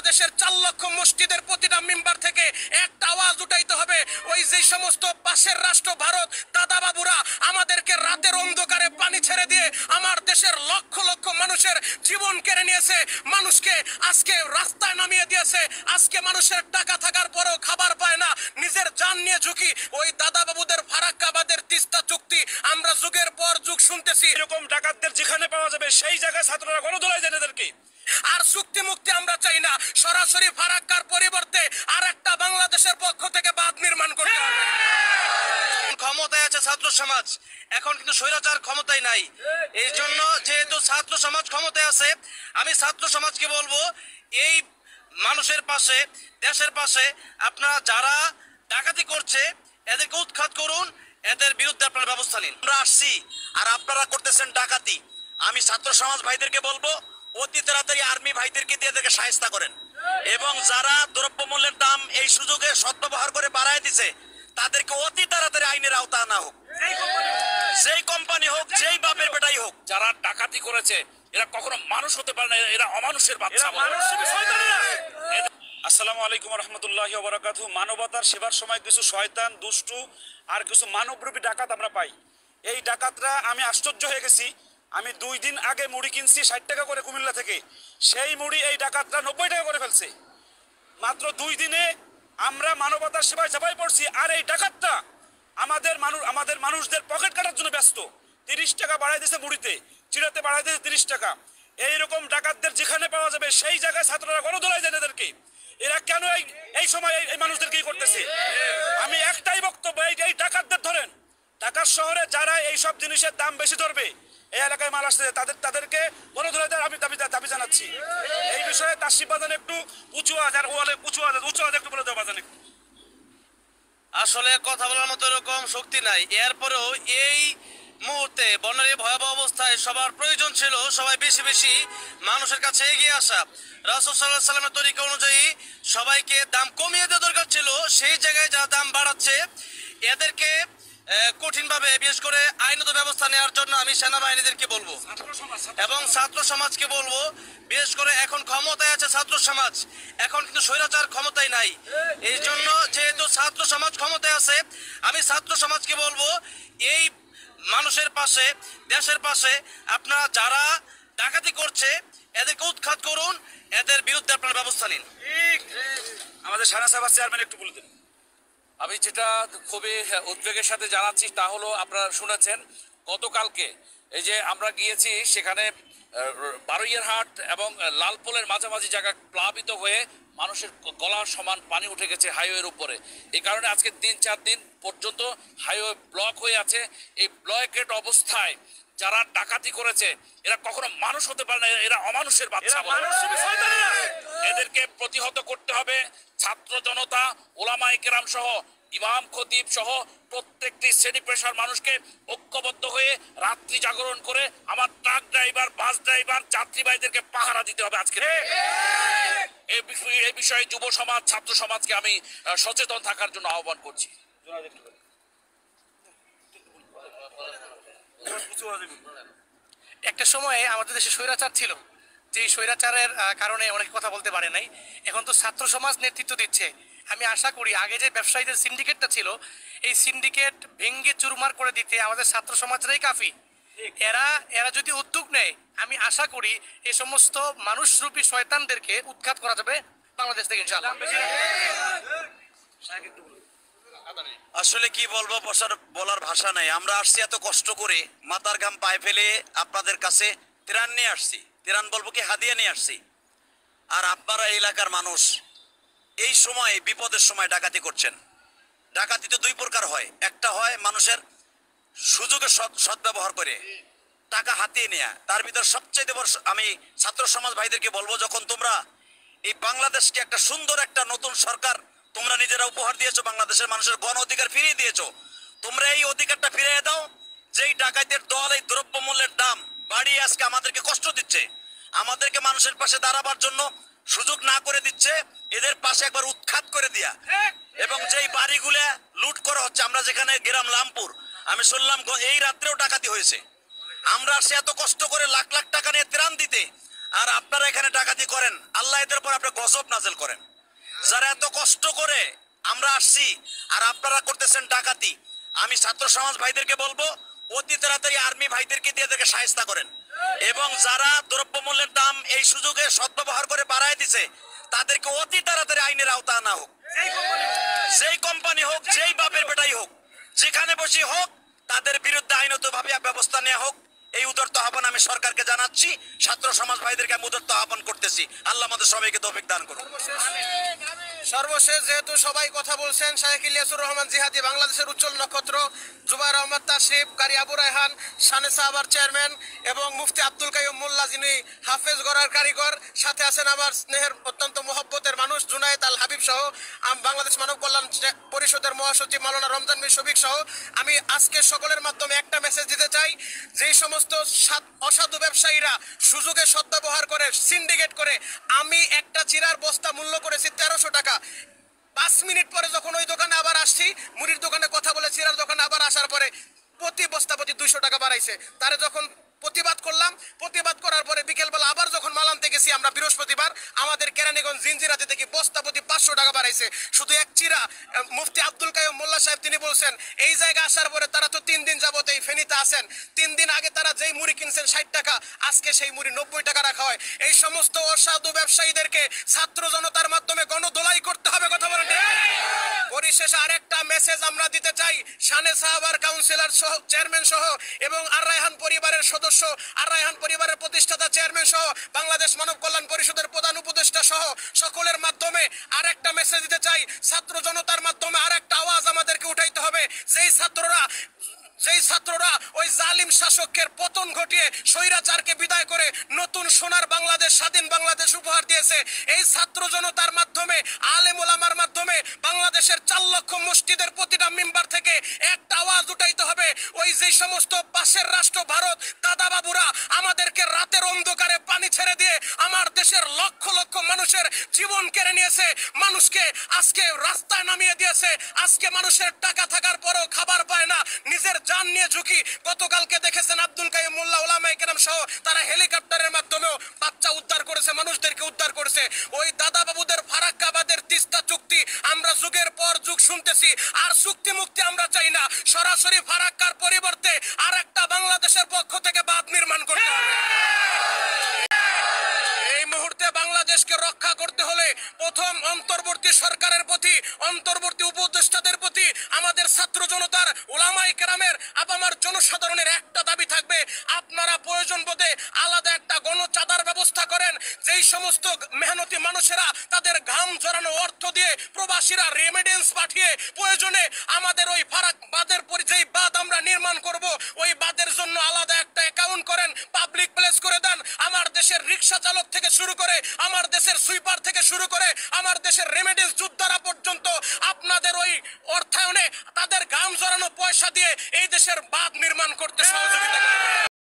বাংলাদেশের 4 লক্ষ মসজিদের প্রতিটা মেম্বার থেকে একটা আওয়াজ উঠাইতে হবে। ওই যে সমস্ত পাশের রাষ্ট্র ভারত দাদাবাবুরা আমাদেরকে রাতের অন্ধকারে পানি ছেড়ে দিয়ে আমার দেশের লক্ষ লক্ষ মানুষের জীবন কেড়ে নিয়েছে, মানুষকে আজকে রাস্তায় নামিয়ে দিয়েছে। আজকে মানুষের টাকা থাকার পরেও খাবার পায় না, নিজের জান নিয়ে ঝুঁকি। ওই দাদাবাবুদের ফারাক্কাবাদের তিস্তা চুক্তি আমরা যুগের পর যুগ শুনতেছি। এরকম ডাকাতদের যেখানে পাওয়া যাবে সেই জায়গায় ছাত্ররা গণধোলাই দেন এদেরকে। আর চুক্তি মুক্তি আমরা চাই না, সরাসরি ফারাক্কার পরিবর্তে আর একটা বাংলাদেশের পক্ষ থেকে বাঁধ নির্মাণ করতে হবে। ক্ষমতায় আছে ছাত্র সমাজ, এখন কিন্তু স্বৈরাচার ক্ষমতায় নাই। এই জন্য যেহেতু ছাত্র সমাজ ক্ষমতায় আছে, আমি ছাত্র সমাজকে বলবো এই মানুষের পাশে, দেশের পাশে আপনারা যারা ডাকাতি করছে এদেরকে উৎখাত করুন, এদের বিরুদ্ধে আপনারা ব্যবস্থা নিন। আমরা আসছি আর আপনারা করতেছেন ডাকাতি। আমি ছাত্র সমাজ ভাইদেরকে বলবো অতি তাড়াতাড়ি আর্মি ভাইদেরকে দিয়ে এদেরকে সাহায্য করেন, এবং যারা দ্রব্যমূল্যের দাম এই সুযোগে সদ্ব্যবহার করে বাড়ায় দিছে তাদেরকে অতি তাড়াতাড়ি আইনের আওতা আনা হোক। যেই কোম্পানি হোক, যেই বাপের বেটাই হোক, যারা ডাকাতি করেছে এরা কখনো মানুষ হতে পারে না, এরা অমানুষের বাচ্চা। আসসালামু আলাইকুম রহমতুল্লাহি ওয়া বারাকাতুহু। মানবতার সেবার সময় কিছু শয়তান দুষ্টু আর কিছু মানবরূপী ডাকাত আমরা পাই। এই ডাকাতরা, আমি আশ্চর্য হয়ে গেছি। আমি 2 দিন আগে মুড়ি কিনছি 60 টাকা করে কুমিল্লা থেকে, সেই মুড়ি এই ডাকাতরা 90 টাকা করে ফেলছে। মাত্র 2 দিনে আমরা মানবতার সেবায় ঝাঁপাই পড়ছি, আর এই ডাকাতটা আমাদের মানুষদের পকেট কাটার জন্য ব্যস্ত। 30 টাকা বাড়াই দিয়েছে মুড়িতে, চিড়াতে বাড়াই দিয়েছে 30 টাকা। এইরকম ডাকাতদের যেখানে পাওয়া যাবে সেই জায়গায় ছাত্ররা গণধোলাই দেন এদেরকে। এরা কেন এই সময় এই মানুষদেরকে করতেছে? আমি একটাই বক্তব্য, এই ডাকাতদের ধরেন। ঢাকা শহরে যারা এই সব জিনিসের দাম বেশি ধরবে, এই এলাকায় মাল আসছে, তাদেরকে গণধোলাই দেওয়ার আমি দাবি জানাচ্ছি। এই বিষয়ে তাসিফ বাজান একটু উঁচু আওয়াজ একটু বলে দেওয়া বাজান একটু। আসলে কথা বলার মতো এরকম শক্তি নাই। এরপরেও এই মুহূর্তে বন্যার এই ভয়াবহ অবস্থায় সবার প্রয়োজন ছিল সবাই বেশি বেশি মানুষের কাছে এগিয়ে আসা। রাসূল সাল্লাল্লাহু আলাইহি ওয়াসাল্লামের তরিকা অনুযায়ী সবাইকে দাম কমিয়ে দেওয়া দরকার ছিল। সেই জায়গায় যারা দাম বাড়াচ্ছে এদেরকে কঠিনভাবে, বিশেষ করে আইনত ব্যবস্থা নেওয়ার জন্য আমি সেনাবাহিনীদেরকে বলবো এবং ছাত্র সমাজকে বলবো, বিশেষ করে এখন ক্ষমতায় আছে ছাত্র সমাজ, এখন কিন্তু স্বৈরাচার ক্ষমতায় নাই। এই জন্য যেহেতু ছাত্র সমাজ ক্ষমতায় আছে, আমি ছাত্র সমাজকে বলবো এই মানুষের পাশে, দেশের পাশে আপনারা যারা ডাকাতি করছে এদেরকে উৎখাত করুন, এদের বিরুদ্ধে আপনারা ব্যবস্থা নিন। আমাদের সারা সভা চেয়ারম্যান একটু বলে দেন। আমি যেটা খুবই উদ্বেগের সাথে জানাচ্ছি তা হলো, আপনারা শুনেছেন গতকালকে এই যে আমরা গিয়েছি সেখানে বারুইয়ারহাট এবং লালপোলের মাঝামাঝি জায়গা প্লাবিত হয়ে মানুষের গলার সমান পানি উঠে গেছে হাইওয়ের উপরে। এই কারণে আজকে 3-4 দিন পর্যন্ত হাইওয়ে ব্লক হয়ে আছে। এই ব্লকেড অবস্থায় যারা ডাকাতি করেছে এরা কখনো মানুষ হতে পারে না, এরা অমানুষের বাচ্চা। এদেরকে প্রতিহত করতে হবে। ছাত্র জনতা, ওলামায়ে কেরাম সহ, ইমাম খতিব সহ প্রত্যেকটি শ্রেণী পেশার মানুষকে ঐক্যবদ্ধ হয়ে রাত্রি জাগরণ করে আমার ট্রাক ড্রাইভার, বাস ড্রাইভার, যাত্রী ভাইদেরকে পাহারা দিতে হবে আজকে। এই বিষয়ে যুব সমাজ, ছাত্র সমাজকে আমি সচেতন থাকার জন্য আহ্বান করছি। একটা সময়ে আমাদের দেশে স্বৈরাচার ছিল, যে স্বৈরাচারের কারণে অনেক কথা বলতে পারে নাই। এখন তো ছাত্র সমাজ নেতৃত্ব দিচ্ছে। আমি আশা করি আগে যে ব্যবসায়ীদের সিন্ডিকেটটা ছিল, এই সিন্ডিকেট ভেঙ্গে চুরমার করে দিতে আমাদের ছাত্র সমাজরাই কাফি। এরা যদি উদ্যোগ নেয়, আমি আশা করি এই সমস্ত মানুষরূপী শয়তানদেরকে উৎখাত করা যাবে বাংলাদেশ থেকে ইনশাআল্লাহ। আসলে কি বলবো, বলার ভাষা নাই। আমরা আসছি এত কষ্ট করে, মাথার ঘাম পায়ে ফেলে আপনাদের কাছে ত্রাণ নিয়ে আসছি। ত্রাণ বলবো কি, হাদিয়া নিয়ে আসছি। আর আপনারা এলাকার মানুষ এই সময়, বিপদের সময় ডাকাতি করছেন। ডাকাতি তো 2 প্রকার হয়। একটা হয় মানুষের সুযোগে সদ্ব্যবহার করে টাকা হাতিয়ে নেয়া। তার ভিতর সবচেয়ে বড় আমি ছাত্র সমাজ ভাইদেরকে বলবো, যখন তোমরা এই বাংলাদেশকে একটা সুন্দর একটা নতুন সরকার তোমরা নিজেরা উপহার দিয়েছো, বাংলাদেশের মানুষের গণ অধিকার ফিরিয়ে দিয়েছো, তোমরা এই অধিকারটা ফিরিয়ে দাও। যেই ডাকাতের দল এই দ্রব্যমূল্যের দাম বাড়িয়ে আজকে আমাদেরকে কষ্ট দিচ্ছে, আমাদেরকে মানুষের পাশে দাঁড়াবার জন্য সুযোগ না করে দিচ্ছে, এদের পাশে একবার উৎখাত করে দিয়া। এবং যেই বাড়িগুলা লুট করা হচ্ছে, আমরা যেখানে গেলাম লামপুর, আমি শুনলাম এই রাত্রেও ডাকাতি হয়েছে। আমরা আসে এত কষ্ট করে লাখ লাখ টাকা নিয়ে ত্রাণ দিতে, আর আপনারা এখানে ডাকাতি করেন, আল্লাহ এদের পর আপনি গজব নাজেল করেন। যারা এত কষ্ট করে আমরা আসছি আর আপনারা করতেছেন ডাকাতি, আমি ছাত্র সমাজ ভাইদেরকে বলবো অতি তাড়াতাড়ি আর্মি ভাইদেরকে দিয়ে এদেরকে শায়েস্তা করেন, এবং যারা দ্রব্যমূল্যের দাম এই সুযোগে সদ্ব্যবহার করে বাড়ায় দিছে তাদেরকে অতি তাড়াতাড়ি আইনের আওতা আনা হোক। যেই কোম্পানি হোক, যেই বাপের বেটাই হোক, যেখানে বসে হোক, তাদের বিরুদ্ধে আইনতভাবে ব্যবস্থা নেওয়া হোক। এই উদারত আহ্বান আমি সরকারকে জানাচ্ছি, ছাত্র সমাজ ভাইদেরকে আমি উদারত আহ্বান করতেছি। আল্লাহ আমাদের সবাইকে তৌফিক দান করুন। সর্বশেষ যেহেতু সবাই কথা বলছেন, শাহেখ ইলিয়াসুর রহমান জিহাদি, বাংলাদেশের উজ্জ্বল নক্ষত্র, জুবাইর আহমদ তাশরিফ, কারি আবু রায়হান, শানে সাহাবার চেয়ারম্যান এবং মুফতি আব্দুল কাইয়ুম মোল্লা, যিনি হাফেজ গড়ার কারিগর, সাথে আছেন আমার স্নেহের অত্যন্ত মহব্বতের মানুষ জুনায়েদ আল হাবিব সহ, বাংলাদেশ মানব কল্যাণ পরিষদের মহাসচিব মাওলানা রমজান মির শফিক সহ, আমি আজকে সকলের মাধ্যমে একটা মেসেজ দিতে চাই। যেই সমস্ত অসাধু ব্যবসায়ীরা সুযোগে সদ্ব্যবহার করে, সিন্ডিকেট করে, আমি একটা চিরার বস্তা মূল্য করেছি 1300 টাকা, 5 মিনিট পরে যখন ওই দোকানে আবার আসছি, মুড়ির দোকানে কথা বলে চিরার দোকানে আবার আসার পরে প্রতি বস্তা প্রতি 200 টাকা বাড়াইছে। তারে যখন প্রতিবাদ করলাম, প্রতিবাদ করার পরে বিকেলবেলা আবার যখন মাল আনতে গেছি আমরা বৃহস্পতিবার, আমাদের কেরানীগঞ্জ জিঞ্জিরাতে দেখি বস্তা প্রতি 500 টাকা বাড়াইছে শুধু এক চিরা। মুফতি আব্দুল কাইয়ুম মোল্লা সাহেব তিনি বলছেন এই জায়গা আসার পরে তারা তো 3 দিন যাবত এই ফেনীতে আছেন, 3 দিন আগে তারা যেই মুড়ি কিনছেন 60 টাকা, আজকে সেই মুড়ি 90 টাকা রাখা হয়। এই সমস্ত অসাধু ব্যবসায়ীদেরকে ছাত্র জনতার মাধ্যমে গণদোলাই করতে হবে, কথা বলেন। পরিশেষে আরেকটা মেসেজ আমরা দিতে চাই, শানে সাহাবার কাউন্সিলর সহ, চেয়ারম্যান সহ এবং আর রায়হান পরিবারের সদস্য, আর রায়হান পরিবারের প্রতিষ্ঠাতা চেয়ারম্যান সহ, বাংলাদেশ মানব কল্যাণ পরিষদের প্রধান উপদেষ্টা সহ সকলের মাধ্যমে আরেকটা মেসেজ দিতে চাই। ছাত্র জনতার মাধ্যমে আরেকটা আওয়াজ আমাদেরকে উঠাইতে হবে। যেই ছাত্ররা ওই জালিম শাসকের পতন ঘটিয়ে স্বৈরাচারকে বিদায় করে নতুন সোনার বাংলাদেশ, স্বাধীন বাংলাদেশ উপহার দিয়েছে, এই ছাত্র জনতার মাধ্যমে, আলেম ওলামার মাধ্যমে বাংলাদেশের 4 লক্ষ মসজিদের প্রতিটা মেম্বার থেকে একটা আওয়াজ উঠাইতে হবে। ওই যে সমস্ত পাশের রাষ্ট্র ভারত দাদা বাবুরা আমাদেরকে রাতের অন্ধকারে পানি ছেড়ে দিয়ে আমার দেশের লক্ষ লক্ষ মানুষের জীবন কেড়ে নিয়েছে, মানুষকে আজকে রাস্তায় নামিয়ে দিয়েছে, আজকে মানুষের টাকা থাকার পরেও খাবার পায় না, নিজের জান নিয়ে ঝুঁকি। গতকালকে দেখেছেন আব্দুল কাইয়ুম মোল্লা, ওলামায়ে কেরাম সহ তারা হেলিকপ্টারের মাধ্যমেও বাচ্চা উদ্ধার করেছে, মানুষদেরকে উদ্ধার করেছে। ওই দাদা বাবুদের ফারাক্কাবাদের তিস্তা চুক্তি আমরা যুগের পর যুগ শুনতেছি, আর চুক্তি মুক্তি আমরা চাই না, সরাসরি ফারাক্কার পরিবর্তে আর একটা বাংলাদেশের পক্ষ থেকে বাঁধ নির্মাণ করতে হবে। এই মুহূর্তে বাংলাদেশকে রক্ষা করতে হলে প্রথম অন্তর্বর্তী সরকারের প্রতি, অন্তর্বর্তী উপদেষ্টাদের প্রতি, আমাদের ছাত্র জনতার, ওলামায়ে কেরামের, আপামার জনসাধারণের একটা দাবি থাকবে, আপনারা প্রয়োজন বোধে আলাদা একটা গণচাঁদার ব্যবস্থা করেন। যেই সমস্ত মেহনতি মানুষেরা তাদের ঘাম ঝরানো অর্থ দিয়ে, প্রবাসীরা রেমিডেন্স পাঠিয়ে প্রয়োজনে আমাদের ওই ফারাক বাঁধের যেই বাঁধ আমরা নির্মাণ করব, ওই বাঁধের জন্য আলাদা একটা অ্যাকাউন্ট করেন, পাবলিক প্লেস করে দেন। আমার দেশের রিক্সা চালক থেকে শুরু করে, আমার দেশের সুইপার থেকে শুরু করে, আমার দেশের রেমিডেন্স যোদ্ধারা পর্যন্ত